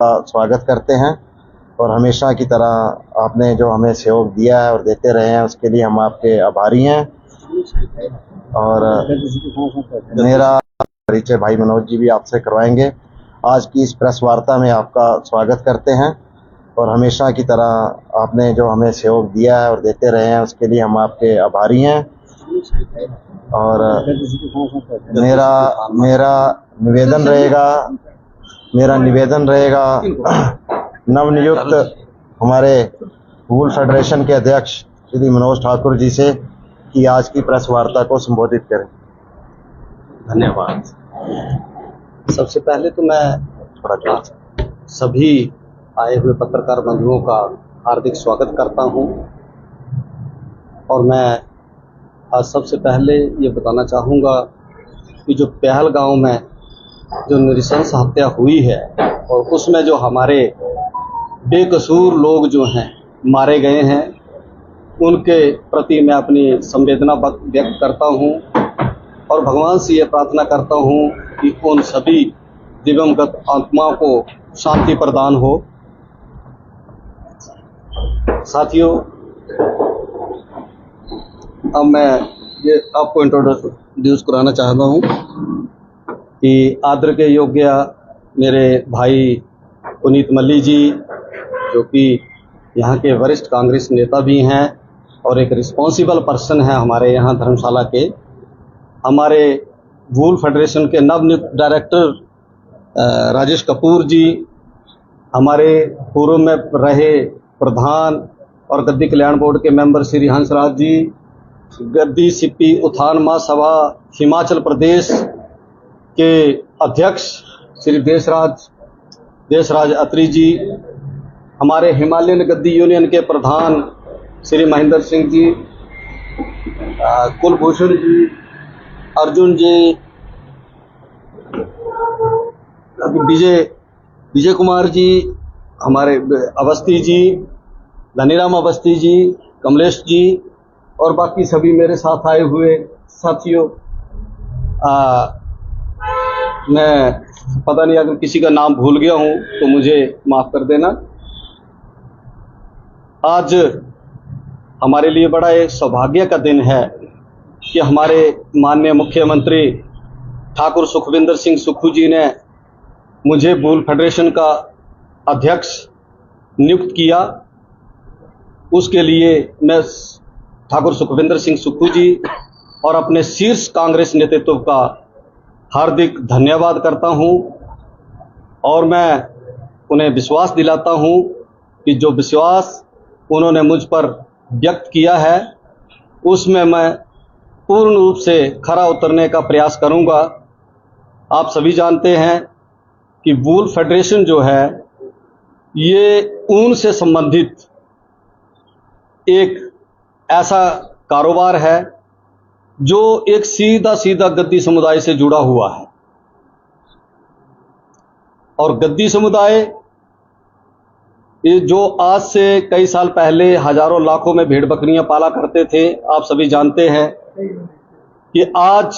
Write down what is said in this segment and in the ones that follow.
का स्वागत करते हैं और हमेशा की तरह आपने जो हमें सहयोग दिया है और देते रहे हैं उसके लिए हम आपके आभारी हैं। और मेरा परिचय भाई मनोज जी भी आपसे करवाएंगे। आज की इस प्रेस वार्ता में आपका स्वागत करते हैं और हमेशा की तरह आपने जो हमें सहयोग दिया है और देते रहे हैं उसके लिए हम आपके आभारी हैं। और मेरा निवेदन रहेगा नवनियुक्त हमारे वूल फेडरेशन के अध्यक्ष श्री मनोज ठाकुर जी से कि आज की प्रेस वार्ता को संबोधित करें। धन्यवाद। सबसे पहले तो मैं सभी आए हुए पत्रकार बंधुओं का हार्दिक स्वागत करता हूं और मैं आज सबसे पहले ये बताना चाहूँगा कि जो पहलगांव में जो नृशंस हत्या हुई है और उसमें जो हमारे बेकसूर लोग जो हैं मारे गए हैं उनके प्रति मैं अपनी संवेदना व्यक्त करता हूँ और भगवान से ये प्रार्थना करता हूँ कि उन सभी दिवंगत आत्माओं को शांति प्रदान हो। साथियों, अब मैं ये आपको इंट्रोड्यूस कराना चाहता हूँ कि आदर के योग्य मेरे भाई पुनीत मल्ली जी, जो कि यहाँ के वरिष्ठ कांग्रेस नेता भी हैं और एक रिस्पॉन्सिबल पर्सन है हमारे यहाँ धर्मशाला के, हमारे वूल फेडरेशन के नवनियुक्त डायरेक्टर राजेश कपूर जी, हमारे पूर्व में रहे प्रधान और गद्दी कल्याण बोर्ड के मेंबर श्री हंसराज जी, गद्दी सिप्पी उत्थान महासभा हिमाचल प्रदेश के अध्यक्ष श्री देशराज अत्री जी, हमारे हिमालयन गद्दी यूनियन के प्रधान श्री महेंद्र सिंह जी, कुलभूषण जी, अर्जुन जी, विजय कुमार जी, हमारे अवस्थी जी, धनीराम अवस्थी जी, कमलेश जी और बाकी सभी मेरे साथ आए हुए साथियों, मैं पता नहीं अगर किसी का नाम भूल गया हूं तो मुझे माफ कर देना। आज हमारे लिए बड़ा एक सौभाग्य का दिन है कि हमारे माननीय मुख्यमंत्री ठाकुर सुखविंदर सिंह सुक्खू जी ने मुझे वूल फेडरेशन का अध्यक्ष नियुक्त किया। उसके लिए मैं ठाकुर सुखविंदर सिंह सुक्खू जी और अपने शीर्ष कांग्रेस नेतृत्व का हार्दिक धन्यवाद करता हूं और मैं उन्हें विश्वास दिलाता हूं कि जो विश्वास उन्होंने मुझ पर व्यक्त किया है उसमें मैं पूर्ण रूप से खरा उतरने का प्रयास करूंगा। आप सभी जानते हैं कि वूल फेडरेशन जो है ये ऊन से संबंधित एक ऐसा कारोबार है जो एक सीधा गद्दी समुदाय से जुड़ा हुआ है और गद्दी समुदाय ये जो आज से कई साल पहले हजारों लाखों में भेड़ बकरियां पाला करते थे, आप सभी जानते हैं कि आज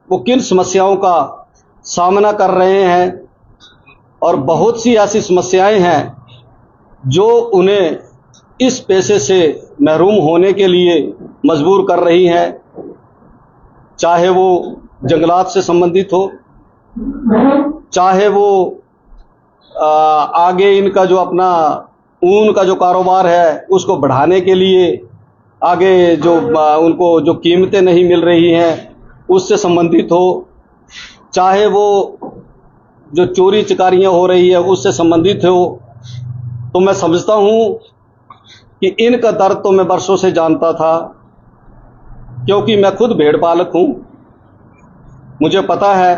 वो किन समस्याओं का सामना कर रहे हैं और बहुत सी ऐसी समस्याएं हैं जो उन्हें इस पेशे से महरूम होने के लिए मजबूर कर रही हैं, चाहे वो जंगलात से संबंधित हो, चाहे वो आगे इनका जो अपना ऊन का जो कारोबार है उसको बढ़ाने के लिए आगे जो उनको जो कीमतें नहीं मिल रही हैं उससे संबंधित हो, चाहे वो जो चोरी चकारियां हो रही है उससे संबंधित हो। तो मैं समझता हूं कि इनका दर्द तो मैं वर्षों से जानता था, क्योंकि मैं खुद भेड़ पालक हूं। मुझे पता है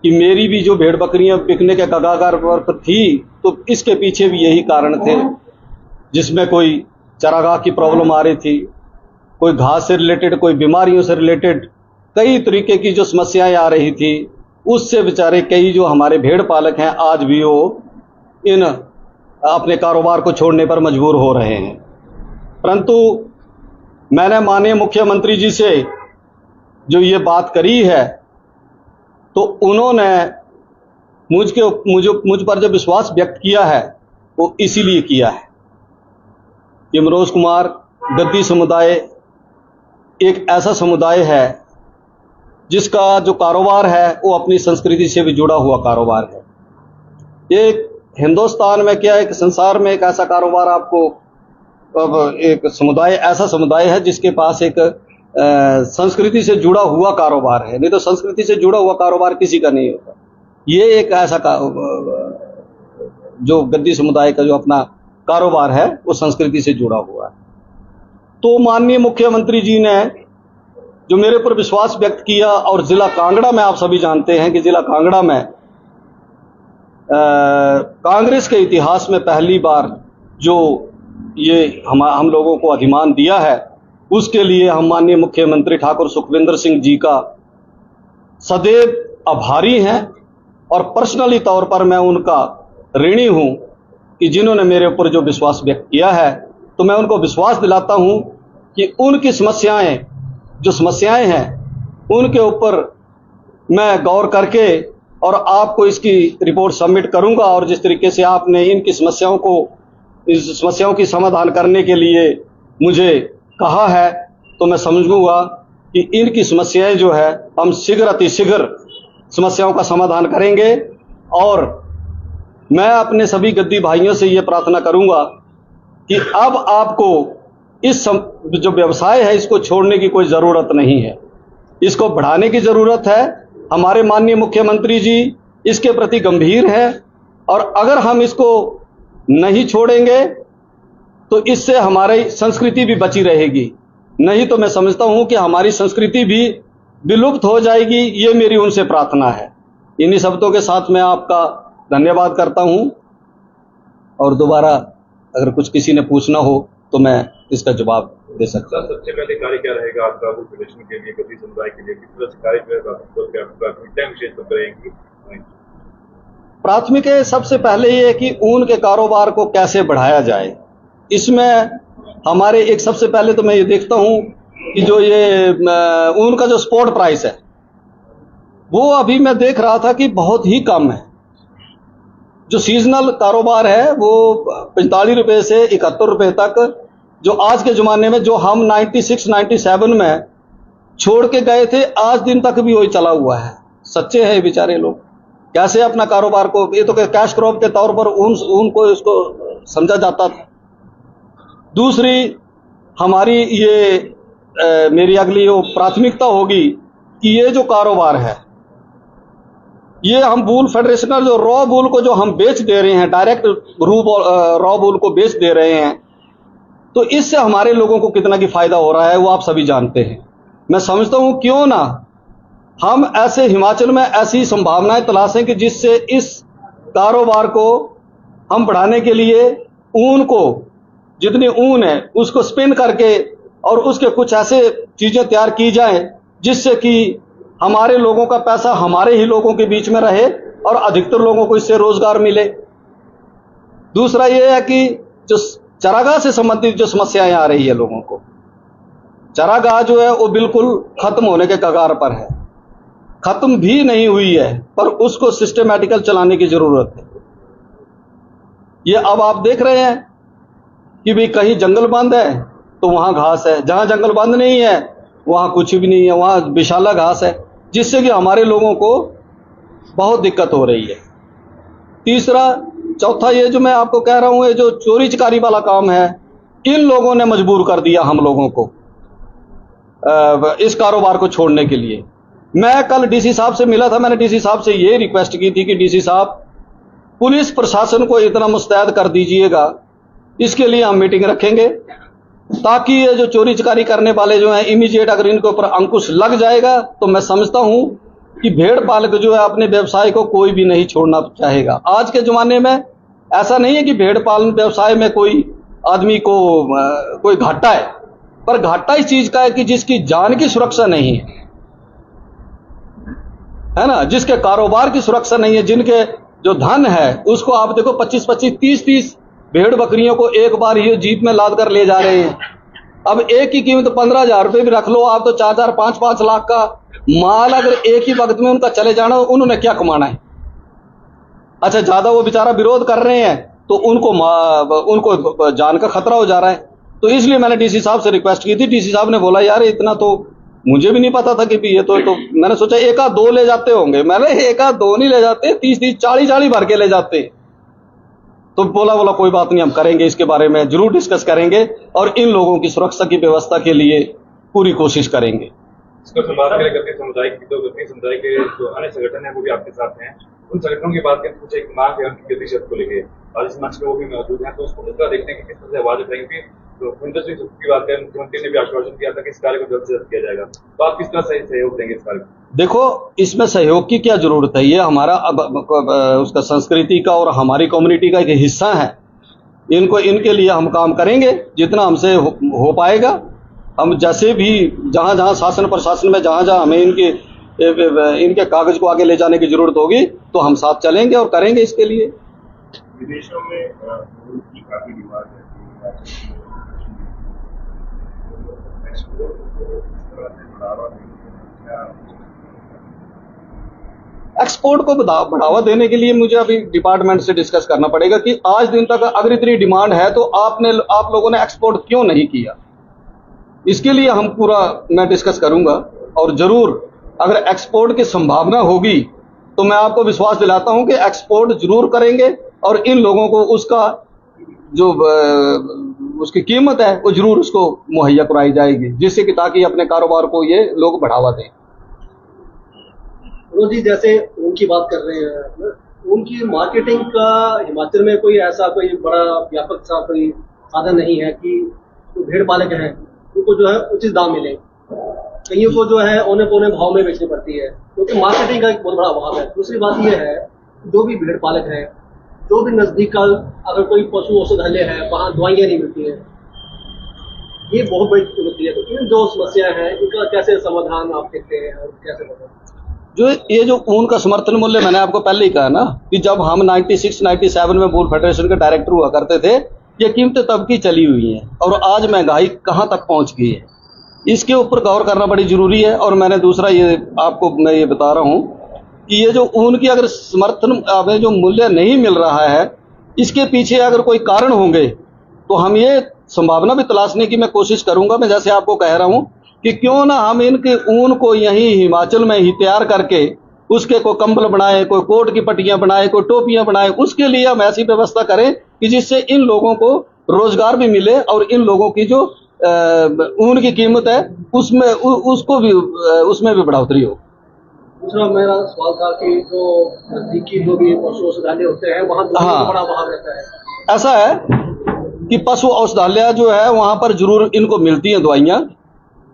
कि मेरी भी जो भेड़ बकरियां बिकने के कगार पर थी तो इसके पीछे भी यही कारण थे, जिसमें कोई चरागाह की प्रॉब्लम आ रही थी, कोई घास से रिलेटेड, कोई बीमारियों से रिलेटेड, कई तरीके की जो समस्याएं आ रही थी। उससे बेचारे कई जो हमारे भेड़ पालक हैं आज भी वो इन अपने कारोबार को छोड़ने पर मजबूर हो रहे हैं। परंतु मैंने माननीय मुख्यमंत्री जी से जो ये बात करी है तो उन्होंने मुझ पर जो विश्वास व्यक्त किया है वो इसीलिए किया है कि मनोज कुमार, गद्दी समुदाय एक ऐसा समुदाय है जिसका जो कारोबार है वो अपनी संस्कृति से भी जुड़ा हुआ कारोबार है। ये हिंदुस्तान में क्या, एक संसार में एक ऐसा कारोबार आपको, अब एक समुदाय, ऐसा समुदाय है जिसके पास एक संस्कृति से जुड़ा हुआ कारोबार है। नहीं तो संस्कृति से जुड़ा हुआ कारोबार किसी का नहीं होता। ये एक ऐसा जो गद्दी समुदाय का जो अपना कारोबार है वो संस्कृति से जुड़ा हुआ है। तो माननीय मुख्यमंत्री जी ने जो मेरे पर विश्वास व्यक्त किया, और जिला कांगड़ा में आप सभी जानते हैं कि जिला कांगड़ा में कांग्रेस के इतिहास में पहली बार जो ये हम लोगों को अधिमान दिया है, उसके लिए हम माननीय मुख्यमंत्री ठाकुर सुखविंदर सिंह जी का सदैव आभारी हैं, और पर्सनली तौर पर मैं उनका ऋणी हूं कि जिन्होंने मेरे ऊपर जो विश्वास व्यक्त किया है। तो मैं उनको विश्वास दिलाता हूं कि उनकी जो समस्याएं हैं उनके ऊपर मैं गौर करके और आपको इसकी रिपोर्ट सबमिट करूंगा, और जिस तरीके से आपने इस समस्याओं की समाधान करने के लिए मुझे कहा है, तो मैं समझूंगा कि इनकी समस्याएं जो है हम अतिशीघ्र समस्याओं का समाधान करेंगे। और मैं अपने सभी गद्दी भाइयों से ये प्रार्थना करूंगा कि अब आपको इस जो व्यवसाय है इसको छोड़ने की कोई ज़रूरत नहीं है, इसको बढ़ाने की ज़रूरत है। हमारे माननीय मुख्यमंत्री जी इसके प्रति गंभीर हैं, और अगर हम इसको नहीं छोड़ेंगे तो इससे हमारी संस्कृति भी बची रहेगी। नहीं तो मैं समझता हूं कि हमारी संस्कृति भी विलुप्त हो जाएगी। ये मेरी उनसे प्रार्थना है। इन्हीं शब्दों के साथ मैं आपका धन्यवाद करता हूं, और दोबारा अगर कुछ किसी ने पूछना हो तो मैं इसका जवाब दे सकता हूं। सबसे पहले कार्य क्या रहेगा आपका प्रदर्शन के लिए, गद्दी समुदाय के लिए किस तरह से कार्य प्राथमिकताएं विशेष रहेंगी? प्राथमिक सबसे पहले ये कि ऊन के कारोबार को कैसे बढ़ाया जाए। इसमें हमारे एक सबसे पहले तो मैं ये देखता हूं कि जो ये ऊन का जो स्पॉट प्राइस है वो अभी मैं देख रहा था कि बहुत ही कम है। जो सीजनल कारोबार है वो 45 रुपए से 71 रुपए तक, जो आज के ज़माने में जो हम 96-97 में छोड़ के गए थे, आज दिन तक भी वही चला हुआ है। सच्चे हैं बेचारे लोग, कैसे अपना कारोबार को, ये तो कैश क्रॉप के तौर पर ऊन को इसको समझा जाता था। दूसरी हमारी ये मेरी अगली वो प्राथमिकता होगी कि ये जो कारोबार है, ये हम वूल फेडरेशन जो रॉ वूल को जो हम बेच दे रहे हैं, डायरेक्ट रॉ वूल को बेच दे रहे हैं, तो इससे हमारे लोगों को कितना की फायदा हो रहा है वो आप सभी जानते हैं। मैं समझता हूं क्यों ना हम ऐसे हिमाचल में ऐसी संभावनाएं तलाशें कि जिससे इस कारोबार को हम बढ़ाने के लिए ऊन को, जितनी ऊन है उसको स्पिन करके और उसके कुछ ऐसे चीजें तैयार की जाएं जिससे कि हमारे लोगों का पैसा हमारे ही लोगों के बीच में रहे और अधिकतर लोगों को इससे रोजगार मिले। दूसरा यह है कि जो चारागाह से संबंधित जो समस्याएं आ रही है लोगों को, चारागाह जो है वो बिल्कुल खत्म होने के कगार पर है, खत्म भी नहीं हुई है, पर उसको सिस्टमैटिकल चलाने की जरूरत है। ये अब आप देख रहे हैं कि भाई कहीं जंगल बंद है तो वहां घास है, जहां जंगल बंद नहीं है वहां कुछ भी नहीं है, वहां विशाला घास है, जिससे कि हमारे लोगों को बहुत दिक्कत हो रही है। तीसरा चौथा ये जो मैं आपको कह रहा हूं, ये जो चोरी चकारी वाला काम है, इन लोगों ने मजबूर कर दिया हम लोगों को इस कारोबार को छोड़ने के लिए। मैं कल डीसी साहब से मिला था, मैंने डीसी साहब से ये रिक्वेस्ट की थी कि डीसी साहब पुलिस प्रशासन को इतना मुस्तैद कर दीजिएगा, इसके लिए हम मीटिंग रखेंगे ताकि ये जो चोरी चकारी करने वाले जो हैं इमीडिएट अगर इनके ऊपर अंकुश लग जाएगा तो मैं समझता हूं कि भेड़ पालक जो है अपने व्यवसाय को कोई भी नहीं छोड़ना चाहेगा। आज के जमाने में ऐसा नहीं है कि भेड़ पालन व्यवसाय में कोई आदमी को कोई घाटा है, पर घाटा इस चीज का है कि जिसकी जान की सुरक्षा नहीं है ना, जिसके कारोबार की सुरक्षा नहीं है, जिनके जो धन है उसको आप देखो 25-25, 30-30 भेड़ बकरियों को एक बार ये जीप में लाद कर ले जा रहे हैं। अब एक की कीमत 15,000 रुपए भी रख लो आप, तो 4-4, 5-5 लाख का माल अगर एक ही वक्त में उनका चले जाना, उन्होंने क्या कमाना है? अच्छा, ज्यादा वो बेचारा विरोध कर रहे हैं तो उनको जान का खतरा हो जा रहा है। तो इसलिए मैंने डीसी साहब से रिक्वेस्ट की थी। डीसी साहब ने बोला यार इतना तो मुझे भी नहीं पता था कि भी ये तो मैंने सोचा एक आध दो ले जाते होंगे। मैंने एक आध दो नहीं ले जाते, 30-30 40-40 भर के ले जाते। तो बोला कोई बात नहीं, हम करेंगे, इसके बारे में जरूर डिस्कस करेंगे और इन लोगों की सुरक्षा की व्यवस्था के लिए पूरी कोशिश करेंगे। इसको संभालने के लिए गद्दी समुदाय के जो अन्य संगठन है वो भी आपके साथ हैं। उन संगठनों की बात करें, कुछ एक मांग है उनकी गद्दी शब्द को लेके, आज मंच पे वो भी मौजूद हैं, तो उसको दूसरा देखते हैं कि किस तरह से आवाज उठाएंगे। तो सुखविंदर सिंह सुक्खू की बात करें, मुख्यमंत्री ने भी आश्वासन दिया था कि इस कार्य को जल्द से जल्द किया जाएगा, तो आप किस तरह से सहयोग देंगे इस कार्य को? देखो, इसमें सहयोग की क्या जरूरत है, ये हमारा उसका संस्कृति का और हमारी कम्युनिटी का एक हिस्सा है। इनके लिए हम काम करेंगे जितना हमसे हो पाएगा। हम जैसे भी जहां जहां शासन प्रशासन में जहां जहां हमें इनके कागज को आगे ले जाने की जरूरत होगी तो हम साथ चलेंगे और करेंगे इसके लिए। विदेशों में की काफी डिमांड है, एक्सपोर्ट को बढ़ावा देने के लिए मुझे अभी डिपार्टमेंट से डिस्कस करना पड़ेगा कि आज दिन तक अगर इतनी डिमांड है तो आप लोगों ने एक्सपोर्ट क्यों नहीं किया। इसके लिए मैं डिस्कस करूंगा और जरूर अगर एक्सपोर्ट की संभावना होगी तो मैं आपको विश्वास दिलाता हूं कि एक्सपोर्ट जरूर करेंगे और इन लोगों को उसका जो उसकी कीमत है वो जरूर उसको मुहैया कराई जाएगी, जिससे कि ताकि अपने कारोबार को ये लोग बढ़ावा दें। जी, जैसे उनकी बात कर रहे हैं, उनकी मार्केटिंग का हिमाचल में कोई ऐसा कोई बड़ा व्यापक सा कोई साधन नहीं है कि जो भेड़ पालक हैं उनको जो है उचित दाम मिले। कईयों को जो है औने पौने भाव में बेचनी पड़ती है, क्योंकि मार्केटिंग का एक बहुत बड़ा अभाव है। दूसरी बात यह है, जो भी भेड़ पालक है, जो भी नजदीक का अगर कोई पशु औषधालय है वहाँ दवाइयाँ नहीं मिलती है, ये बहुत बड़ी चुनौती है। तो इन जो समस्या है इनका कैसे समाधान आप देखते हैं और कैसे बताएं? ये जो ऊन का समर्थन मूल्य, मैंने आपको पहले ही कहा ना कि जब हम 96-97 में वूल फेडरेशन के डायरेक्टर हुआ करते थे, ये कीमतें तब की चली हुई हैं और आज महंगाई कहाँ तक पहुंच गई है, इसके ऊपर गौर करना बड़ी जरूरी है। और मैंने दूसरा मैं ये बता रहा हूँ कि ये जो ऊन की अगर समर्थन जो मूल्य नहीं मिल रहा है, इसके पीछे अगर कोई कारण होंगे तो हम ये संभावना भी तलाशने की मैं कोशिश करूंगा। मैं जैसे आपको कह रहा हूं कि क्यों ना हम इनके ऊन को यहीं हिमाचल में ही तैयार करके उसके कोई कंबल बनाए, कोई कोट की पट्टियां बनाए, कोई टोपियां बनाए, उसके लिए हम ऐसी व्यवस्था करें कि जिससे इन लोगों को रोजगार भी मिले और इन लोगों की जो ऊन की कीमत है उसमें भी बढ़ोतरी हो। दूसरा मेरा सवाल था कि जो नजदीकी जो भी पशु औषधालय होते हैं वहाँ बड़ा अभाव रहता है। ऐसा है कि पशु औषधालय जो है वहां पर जरूर इनको मिलती हैं दवाइयाँ,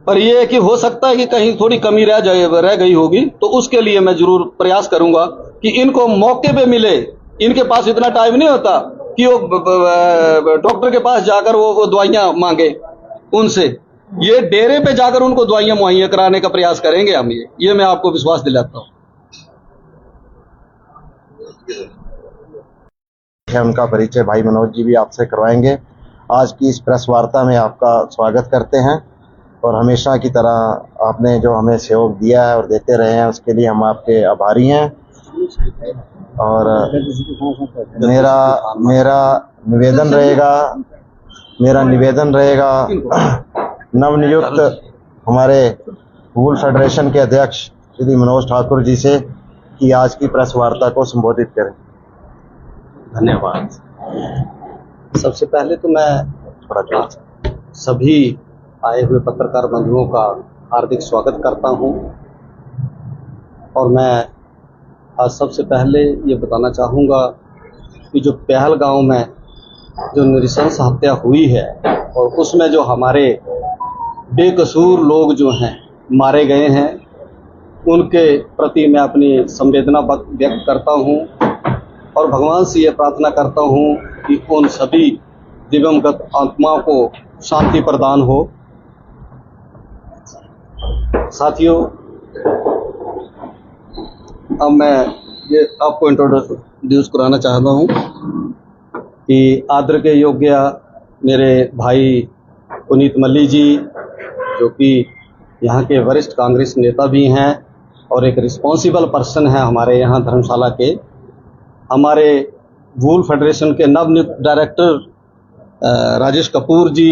पर यह है कि हो सकता है कि कहीं थोड़ी कमी रह गई होगी, तो उसके लिए मैं जरूर प्रयास करूंगा कि इनको मौके पे मिले। इनके पास इतना टाइम नहीं होता कि वो डॉक्टर के पास जाकर वो दवाइयाँ मांगे उनसे, ये डेरे पे जाकर उनको दवाइयाँ मुहैया कराने का प्रयास करेंगे हम। ये मैं आपको विश्वास दिलाता हूँ। उनका परिचय भाई मनोज जी भी आपसे करवाएंगे। आज की इस प्रेस वार्ता में आपका स्वागत करते हैं और हमेशा की तरह आपने जो हमें सहयोग दिया है और देते रहे हैं उसके लिए हम आपके आभारी हैं। और मेरा निवेदन रहेगा नवनियुक्त हमारे वूल फेडरेशन के अध्यक्ष श्री मनोज ठाकुर जी से कि आज की प्रेस वार्ता को संबोधित करें। धन्यवाद। सबसे पहले तो मैं सभी आए हुए पत्रकार बंधुओं का हार्दिक स्वागत करता हूं और मैं आज सबसे पहले ये बताना चाहूँगा कि जो पहलगांव में जो नृशंस हत्या हुई है और उसमें जो हमारे बेकसूर लोग जो हैं मारे गए हैं, उनके प्रति मैं अपनी संवेदना व्यक्त करता हूँ और भगवान से ये प्रार्थना करता हूँ कि उन सभी दिवंगत आत्माओं को शांति प्रदान हो। साथियों, अब मैं ये आपको इंट्रोड्यूस कराना चाहता हूँ कि आदर के योग्य मेरे भाई पुनीत मल्ली जी, जो कि यहाँ के वरिष्ठ कांग्रेस नेता भी हैं और एक रिस्पॉन्सिबल पर्सन है हमारे यहाँ धर्मशाला के। हमारे वूल फेडरेशन के नवनियुक्त डायरेक्टर राजेश कपूर जी,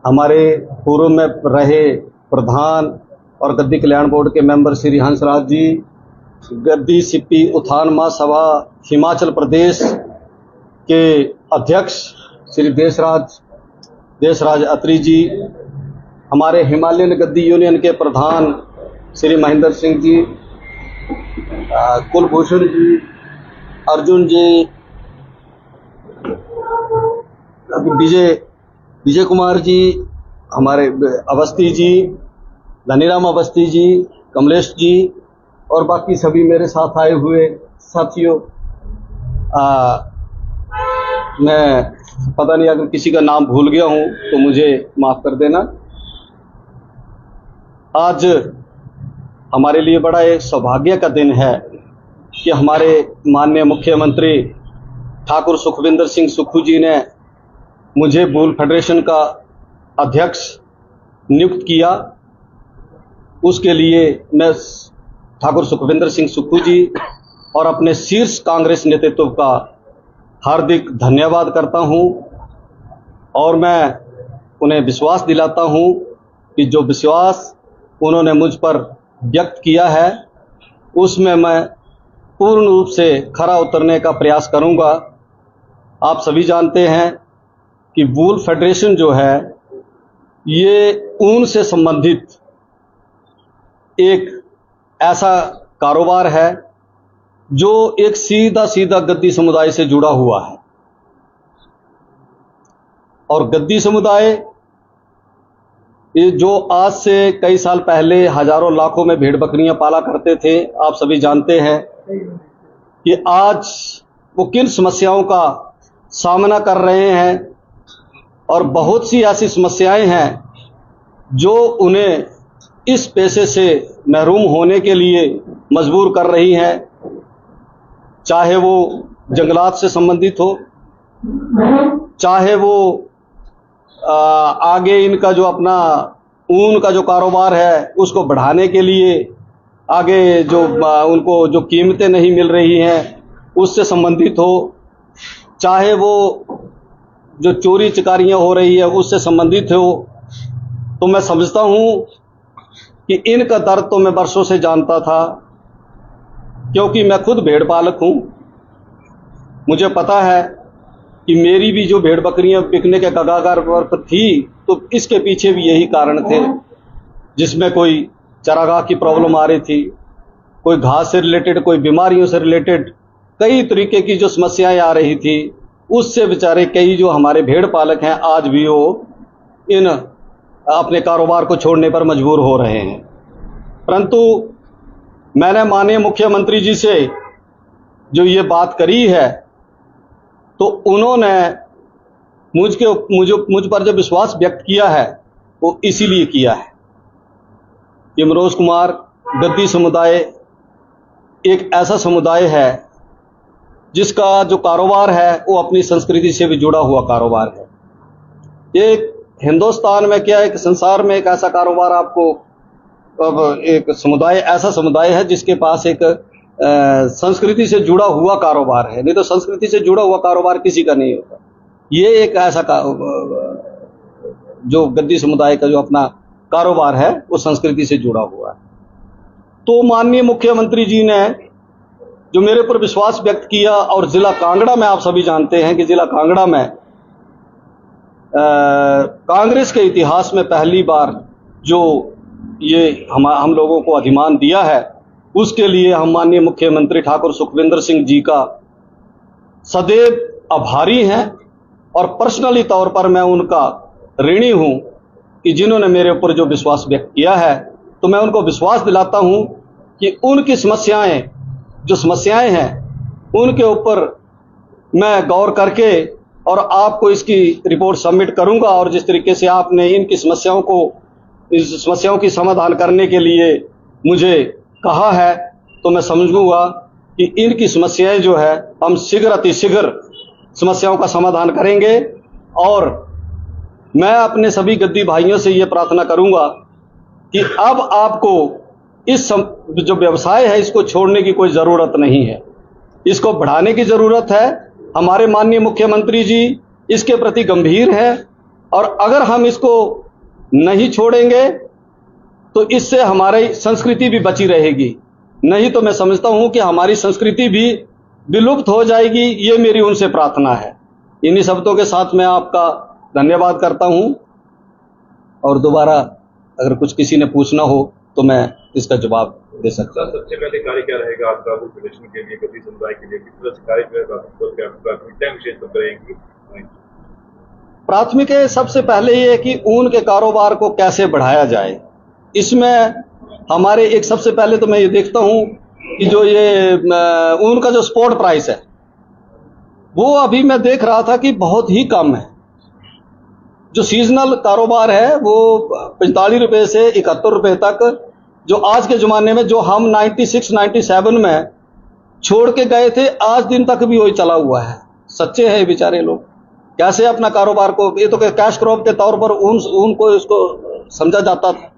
हमारे पूर्व में रहे प्रधान और गद्दी कल्याण बोर्ड के मेंबर श्री हंसराज जी, गद्दी सिप्पी उत्थान महासभा हिमाचल प्रदेश के अध्यक्ष श्री देशराज अत्री जी, हमारे हिमालयन गद्दी यूनियन के प्रधान श्री महेंद्र सिंह जी, कुलभूषण जी, अर्जुन जी, विजय कुमार जी, हमारे अवस्थी जी, धनीराम अवस्थी जी, कमलेश जी और बाकी सभी मेरे साथ आए हुए साथियों, मैं पता नहीं अगर किसी का नाम भूल गया हूं तो मुझे माफ कर देना। आज हमारे लिए बड़ा एक सौभाग्य का दिन है कि हमारे माननीय मुख्यमंत्री ठाकुर सुखविंदर सिंह सुक्खू जी ने मुझे वूल फेडरेशन का अध्यक्ष नियुक्त किया। उसके लिए मैं ठाकुर सुखविंदर सिंह सुक्खू जी और अपने शीर्ष कांग्रेस नेतृत्व का हार्दिक धन्यवाद करता हूं और मैं उन्हें विश्वास दिलाता हूं कि जो विश्वास उन्होंने मुझ पर व्यक्त किया है उसमें मैं पूर्ण रूप से खरा उतरने का प्रयास करूंगा। आप सभी जानते हैं कि वूल फेडरेशन जो है ये ऊन से संबंधित एक ऐसा कारोबार है जो एक सीधा गद्दी समुदाय से जुड़ा हुआ है और गद्दी समुदाय ये जो आज से कई साल पहले हजारों लाखों में भेड़ बकरियां पाला करते थे, आप सभी जानते हैं कि आज वो किन समस्याओं का सामना कर रहे हैं और बहुत सी ऐसी समस्याएं हैं जो उन्हें इस पेशे से महरूम होने के लिए मजबूर कर रही हैं, चाहे वो जंगलात से संबंधित हो, चाहे वो आगे इनका जो अपना ऊन का जो कारोबार है उसको बढ़ाने के लिए आगे जो उनको जो कीमतें नहीं मिल रही हैं उससे संबंधित हो, चाहे वो जो चोरी चकारियां हो रही है उससे संबंधित हो। तो मैं समझता हूं कि इनका दर्द तो मैं वर्षों से जानता था, क्योंकि मैं खुद भेड़ पालक हूं। मुझे पता है कि मेरी भी जो भेड़ बकरियां बिकने के कगार पर थी तो इसके पीछे भी यही कारण थे, जिसमें कोई चरागाह की प्रॉब्लम आ रही थी, कोई घास से रिलेटेड, कोई बीमारियों से रिलेटेड कई तरीके की जो समस्याएं आ रही थी, उससे बेचारे कई जो हमारे भेड़ पालक हैं आज भी वो इन अपने कारोबार को छोड़ने पर मजबूर हो रहे हैं। परंतु मैंने माननीय मुख्यमंत्री जी से जो ये बात करी है तो उन्होंने मुझ पर जो विश्वास व्यक्त किया है वो इसीलिए किया है कि मनोज कुमार, गद्दी समुदाय एक ऐसा समुदाय है जिसका जो कारोबार है वो अपनी संस्कृति से भी जुड़ा हुआ कारोबार है। ये हिंदुस्तान में क्या एक संसार में एक ऐसा कारोबार आपको अब एक समुदाय ऐसा समुदाय है जिसके पास एक संस्कृति से जुड़ा हुआ कारोबार है, नहीं तो संस्कृति से जुड़ा हुआ कारोबार किसी का नहीं होता। ये एक ऐसा जो गद्दी समुदाय का जो अपना कारोबार है वो संस्कृति से जुड़ा हुआ है। तो माननीय मुख्यमंत्री जी ने जो मेरे पर विश्वास व्यक्त किया और जिला कांगड़ा में आप सभी जानते हैं कि जिला कांगड़ा में कांग्रेस के इतिहास में पहली बार जो ये हम लोगों को अधिमान दिया है, उसके लिए हम माननीय मुख्यमंत्री ठाकुर सुखविंदर सिंह जी का सदैव आभारी हैं और पर्सनली तौर पर मैं उनका ऋणी हूं कि जिन्होंने मेरे ऊपर जो विश्वास व्यक्त किया है। तो मैं उनको विश्वास दिलाता हूं कि उनकी समस्याएं हैं उनके ऊपर मैं गौर करके और आपको इसकी रिपोर्ट सबमिट करूंगा और जिस तरीके से आपने इनकी इस समस्याओं की समाधान करने के लिए मुझे कहा है तो मैं समझूंगा कि इनकी समस्याएं जो है हम अतिशीघ्र समस्याओं का समाधान करेंगे। और मैं अपने सभी गद्दी भाइयों से ये प्रार्थना करूंगा कि अब आपको इस जो व्यवसाय है इसको छोड़ने की कोई ज़रूरत नहीं है। इसको बढ़ाने की जरूरत है। हमारे माननीय मुख्यमंत्री जी इसके प्रति गंभीर हैं और अगर हम इसको नहीं छोड़ेंगे तो इससे हमारी संस्कृति भी बची रहेगी, नहीं तो मैं समझता हूं कि हमारी संस्कृति भी विलुप्त हो जाएगी। ये मेरी उनसे प्रार्थना है। इन्हीं शब्दों के साथ मैं आपका धन्यवाद करता हूं और दोबारा अगर कुछ किसी ने पूछना हो तो मैं इसका जवाब दे सकता हूं। सबसे पहले कार्य क्या रहेगा आपका फेडरेशन के लिए, गद्दी समुदाय के लिए, किस तरह से कार्य प्राथमिकताएं विशेष तौर रहेंगी? प्राथमिक सबसे पहले ये है कि ऊन के कारोबार को कैसे बढ़ाया जाए। इसमें हमारे एक सबसे पहले तो मैं ये देखता हूं कि जो ये ऊन का जो स्पॉट प्राइस है वो अभी मैं देख रहा था कि बहुत ही कम है। जो सीजनल कारोबार है वो 45 रुपए से 71 रुपए तक, जो आज के ज़माने में जो हम 96-97 में छोड़ के गए थे, आज दिन तक भी वही चला हुआ है। सच्चे हैं बेचारे लोग, कैसे अपना कारोबार को, ये तो कैश क्रॉप के तौर पर ऊन को इसको समझा जाता था।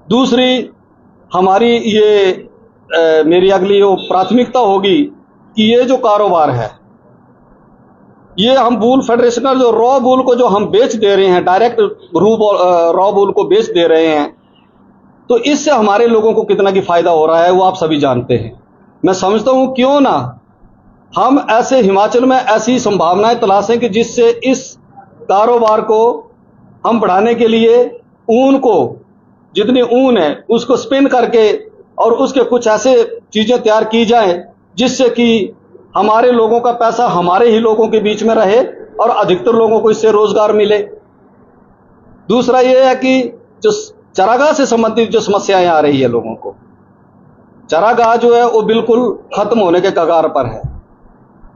दूसरी हमारी ये मेरी अगली वो प्राथमिकता होगी कि ये जो कारोबार है, ये हम वूल फेडरेशन का जो रॉ वूल को जो हम बेच दे रहे हैं, डायरेक्ट रॉ वूल को बेच दे रहे हैं, तो इससे हमारे लोगों को कितना की फायदा हो रहा है वो आप सभी जानते हैं। मैं समझता हूं क्यों ना हम ऐसे हिमाचल में ऐसी संभावनाएं तलाशें कि जिससे इस कारोबार को हम बढ़ाने के लिए ऊन को, जितनी ऊन है उसको स्पिन करके और उसके कुछ ऐसे चीजें तैयार की जाएं जिससे कि हमारे लोगों का पैसा हमारे ही लोगों के बीच में रहे और अधिकतर लोगों को इससे रोजगार मिले। दूसरा यह है कि जो चारागाह से संबंधित जो समस्याएं आ रही है लोगों को, चारागाह जो है वो बिल्कुल खत्म होने के कगार पर है,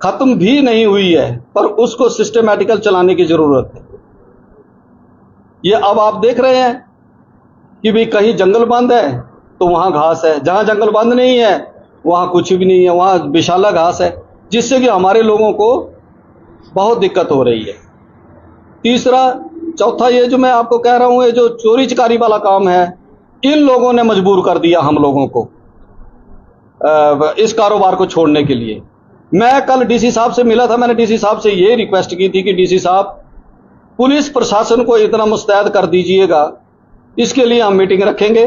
खत्म भी नहीं हुई है, पर उसको सिस्टमैटिकल चलाने की जरूरत है। ये अब आप देख रहे हैं कि भाई कहीं जंगल बंद है तो वहां घास है, जहां जंगल बंद नहीं है वहां कुछ भी नहीं है, वहां विशाला घास है, जिससे कि हमारे लोगों को बहुत दिक्कत हो रही है। तीसरा चौथा ये जो मैं आपको कह रहा हूं, ये जो चोरी चकारी वाला काम है, इन लोगों ने मजबूर कर दिया हम लोगों को इस कारोबार को छोड़ने के लिए। मैं कल डीसी साहब से मिला था, मैंने डीसी साहब से ये रिक्वेस्ट की थी कि डीसी साहब पुलिस प्रशासन को इतना मुस्तैद कर दीजिएगा, इसके लिए हम मीटिंग रखेंगे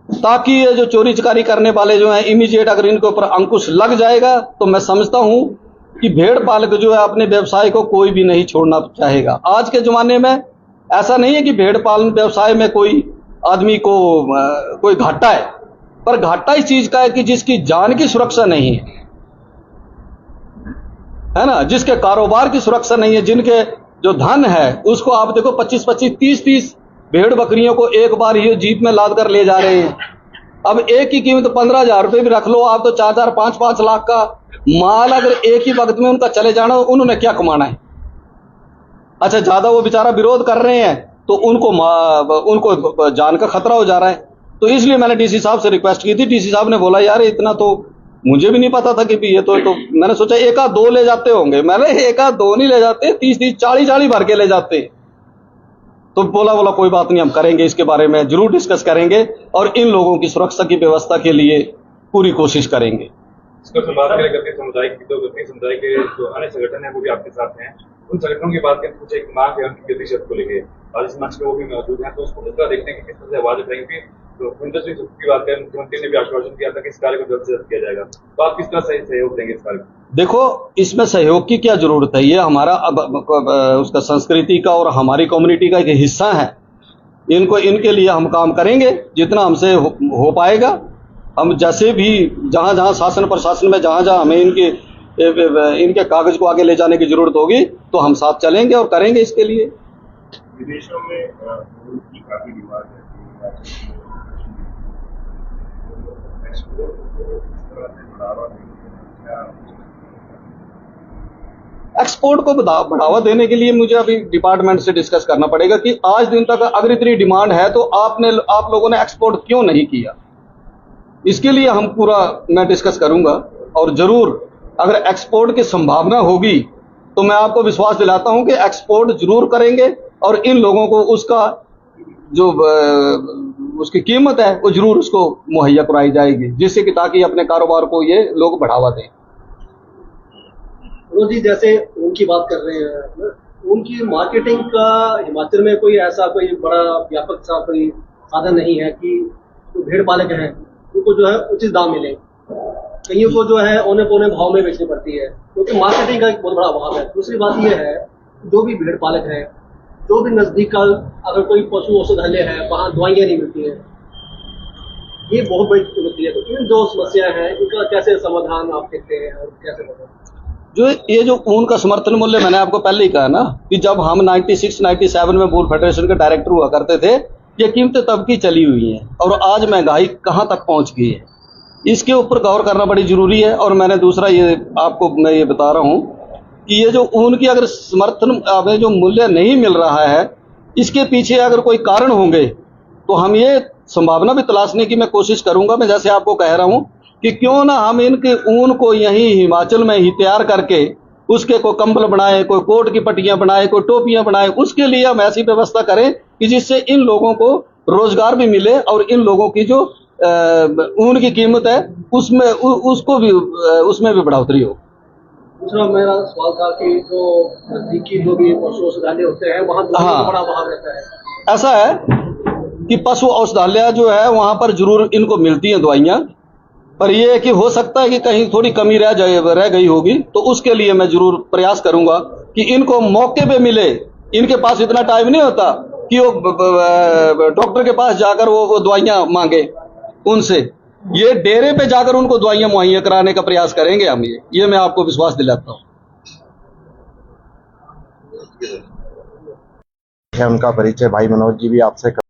ताकि ये जो चोरी चकारी करने वाले जो हैं इमीडिएट अगर इनके ऊपर अंकुश लग जाएगा तो मैं समझता हूं कि भेड़ पालक जो है अपने व्यवसाय को कोई भी नहीं छोड़ना चाहेगा। आज के जमाने में ऐसा नहीं है कि भेड़ पालन व्यवसाय में कोई आदमी को कोई घाटा है, पर घाटा इस चीज का है कि जिसकी जान की सुरक्षा नहीं है ना, जिसके कारोबार की सुरक्षा नहीं है, जिनके जो धन है उसको आप देखो 25-25, 30-30 भेड़ बकरियों को एक बार ही जीप में लाद कर ले जा रहे हैं। अब एक की कीमत 15,000 रुपए भी रख लो आप, तो 4-4, 5-5 लाख का माल अगर एक ही वक्त में उनका चले जाना, उन्होंने क्या कमाना है। अच्छा, ज्यादा वो बेचारा विरोध कर रहे हैं तो उनको जान का खतरा हो जा रहा है। तो इसलिए मैंने डीसी साहब से रिक्वेस्ट की थी। डीसी साहब ने बोला यार इतना तो मुझे भी नहीं पता था कि ये तो मैंने सोचा 1-2 ले जाते होंगे। मैंने 1-2 नहीं ले जाते, 30-30, 40-40 भर के ले जाते। तो बोला कोई बात नहीं, हम करेंगे, इसके बारे में जरूर डिस्कस करेंगे और इन लोगों की सुरक्षा की व्यवस्था के लिए पूरी कोशिश करेंगे। इसको बात करें गद्दी समुदाय की, तो गद्दी समुदाय के जो अन्य संगठन है वो भी आपके साथ हैं। उन संगठनों की बात करें, कुछ एक मांग है उनकी गद्दी शब्द को लेके, आज इस मंच पे वो भी मौजूद हैं, तो उसको दूसरा देखते हैं कि किस तरह से आवाज उठाएंगे। तो सुखविंदर सिंह सुक्खू की बात करें, मुख्यमंत्री ने भी आश्वासन दिया था कि इस कार्य को जल्द से जल्द किया जाएगा, तो आप किस तरह से सहयोग देंगे इस कार्य में? देखो, इसमें सहयोग की क्या जरूरत है, ये हमारा उसका संस्कृति का और हमारी कम्युनिटी का एक हिस्सा है। इनके लिए हम काम करेंगे जितना हमसे हो पाएगा। हम जैसे भी जहां जहां शासन प्रशासन में जहां हमें इनके कागज को आगे ले जाने की जरूरत होगी तो हम साथ चलेंगे और करेंगे इसके लिए। विदेशों में की काफी डिमांड है, एक्सपोर्ट को बढ़ावा देने के लिए मुझे अभी डिपार्टमेंट से डिस्कस करना पड़ेगा कि आज दिन तक अगर इतनी डिमांड है तो आप लोगों ने एक्सपोर्ट क्यों नहीं किया। इसके लिए मैं डिस्कस करूंगा और जरूर अगर एक्सपोर्ट की संभावना होगी तो मैं आपको विश्वास दिलाता हूं कि एक्सपोर्ट जरूर करेंगे और इन लोगों को उसका जो उसकी कीमत है वो जरूर उसको मुहैया कराई जाएगी, जिससे कि ताकि अपने कारोबार को ये लोग बढ़ावा दें। मनोज जी, जैसे उनकी बात कर रहे हैं ना, उनकी मार्केटिंग का हिमाचल में कोई ऐसा कोई बड़ा व्यापक सा कोई साधन नहीं है कि जो भेड़ पालक हैं उनको जो है उचित दाम मिले। कईयों को जो है औने पौने भाव में बेचनी पड़ती है, क्योंकि मार्केटिंग का एक बहुत बड़ा अभाव है। दूसरी बात यह है, जो भी भेड़ पालक है, जो भी नजदीक का अगर कोई पशु औषधालय है, वहाँ दवाइयाँ नहीं मिलती है, ये बहुत बड़ी चुनौती है। तो इन दो समस्या है, इनका कैसे समाधान आप देखते हैं और कैसे बताएं? जो ये जो ऊन का समर्थन मूल्य, मैंने आपको पहले ही कहा ना कि जब हम 96-97 में वूल फेडरेशन के डायरेक्टर हुआ करते थे, ये कीमतें तब की चली हुई हैं और आज महंगाई कहाँ तक पहुंच गई है, इसके ऊपर गौर करना बड़ी जरूरी है। और मैंने दूसरा ये आपको मैं ये बता रहा हूँ कि ये जो ऊन की अगर समर्थन हमें जो मूल्य नहीं मिल रहा है, इसके पीछे अगर कोई कारण होंगे तो हम ये संभावना भी तलाशने की मैं कोशिश करूंगा। मैं जैसे आपको कह रहा हूँ कि क्यों ना हम इनके ऊन को यहीं हिमाचल में ही तैयार करके उसके कोई कंबल बनाए, कोई कोट की पट्टियां बनाए, कोई टोपियां बनाए, उसके लिए हम ऐसी व्यवस्था करें कि जिससे इन लोगों को रोजगार भी मिले और इन लोगों की जो ऊन की कीमत है उसमें उसको भी उसमें भी बढ़ोतरी हो। दूसरा मेरा सवाल था कि जो नजदीकी जो भी पशु औषधालय होते हैं वहाँ दवाइयों का बड़ा अभाव रहता है। ऐसा है कि पशु औषधालय जो है वहां पर जरूर इनको मिलती हैं दवाइयां, पर यह है कि हो सकता है कि कहीं थोड़ी कमी रह गई होगी, तो उसके लिए मैं जरूर प्रयास करूंगा कि इनको मौके पे मिले। इनके पास इतना टाइम नहीं होता कि वो डॉक्टर के पास जाकर वो दवाइयां मांगे उनसे, ये डेरे पे जाकर उनको दवाइयां मुहैया कराने का प्रयास करेंगे हम। ये मैं आपको विश्वास दिलाता हूँ। है उनका परिचय भाई मनोज जी भी आपसे